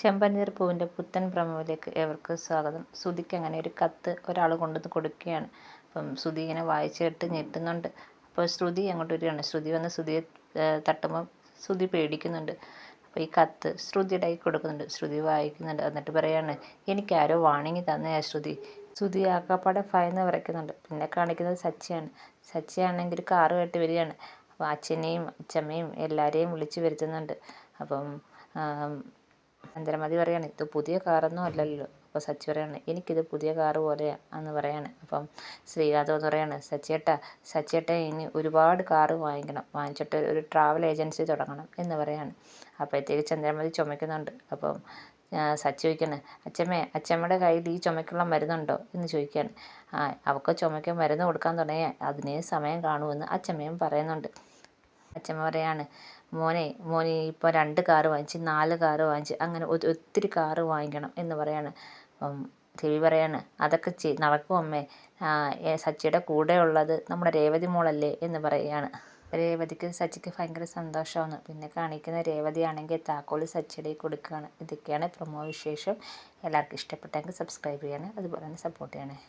ചെമ്പനീർ പൂവിൻ്റെ പുത്തൻ പ്രമോയിലേക്ക് ഏവർക്കും സ്വാഗതം. ശ്രുതിക്ക് അങ്ങനെ ഒരു കത്ത് ഒരാൾ കൊണ്ടുവന്ന് കൊടുക്കുകയാണ്. അപ്പം ശ്രുതി ഇങ്ങനെ വായിച്ച് കേട്ട് ഞെട്ടുന്നുണ്ട്. അപ്പോൾ ശ്രുതി അങ്ങോട്ട് വരികയാണ്. ശ്രുതി വന്ന് ശ്രുതിയെ തട്ടുമ്പം ശ്രുതി പേടിക്കുന്നുണ്ട്. അപ്പോൾ ഈ കത്ത് ശ്രുതിയുടെ കൈ കൊടുക്കുന്നുണ്ട്. ശ്രുതി വായിക്കുന്നുണ്ട്. എന്നിട്ട് പറയാണ്, എനിക്കാരോ വാണിങ്ങി തന്നെയാ ശ്രുതി. ശ്രുതി ആകപ്പാടെ ഭയന്ന് വിറയ്ക്കുന്നുണ്ട്. പിന്നെ കാണിക്കുന്നത് സച്ചിയാണ്. സച്ചിയാണെങ്കിൽ കാറ് കെട്ടി വരികയാണ്. അപ്പോൾ അച്ഛനെയും അച്ഛമ്മയും എല്ലാവരെയും വിളിച്ചു വരുത്തുന്നുണ്ട്. അപ്പം ചന്ദ്രമതി പറയാണ്, ഇത് പുതിയ കാറൊന്നും അല്ലല്ലോ. അപ്പോൾ സച്ചി പറയാണ്, എനിക്കിത് പുതിയ കാറ് പോലെയാണ് എന്ന് പറയാണ്. അപ്പം ശ്രീകാന്ത് എന്ന് പറയാണ്, സച്ചിയേട്ട ഇനി ഒരുപാട് കാറ് വാങ്ങിക്കണം, വാങ്ങിച്ചിട്ട് ഒരു ട്രാവൽ ഏജൻസി തുടങ്ങണം എന്ന് പറയാണ്. അപ്പോഴത്തേക്ക് ചന്ദ്രമതി ചുമക്കുന്നുണ്ട്. അപ്പം സച്ചി ചോദിക്കാണ്, അച്ഛമ്മയുടെ കയ്യിൽ ഈ ചുമക്കുള്ള മരുന്നുണ്ടോ എന്ന് ചോദിക്കുകയാണ്. അവൾക്ക് ചുമയ്ക്ക് മരുന്ന് കൊടുക്കാൻ തുടങ്ങിയാൽ അതിനേ സമയം കാണുമെന്ന് അച്ഛമ്മയും പറയുന്നുണ്ട്. അച്ഛമ്മ പറയാണ്, മോനെ ഇപ്പോൾ 2 കാറ് വാങ്ങിച്ച് 4 കാറ് വാങ്ങിച്ച് അങ്ങനെ ഒത്തിരി കാറ് വാങ്ങിക്കണം എന്ന് പറയാണ്. അപ്പം രവി പറയാണ്, അതൊക്കെ നടക്കും അമ്മേ. സച്ചിയുടെ കൂടെ ഉള്ളത് നമ്മുടെ രേവതി മോളല്ലേ എന്ന് പറയുകയാണ്. രേവതിക്ക് സച്ചിക്ക് ഭയങ്കര സന്തോഷമാണ്. പിന്നെ കാണിക്കുന്ന രേവതിയാണെങ്കിൽ താക്കോൽ സച്ചിയുടെ കൊടുക്കുകയാണ്. ഇതൊക്കെയാണ് പ്രൊമോ വിശേഷം. എല്ലാവർക്കും ഇഷ്ടപ്പെട്ടെങ്കിൽ സബ്സ്ക്രൈബ് ചെയ്യണേ, അതുപോലെ തന്നെ സപ്പോർട്ട് ചെയ്യണേ.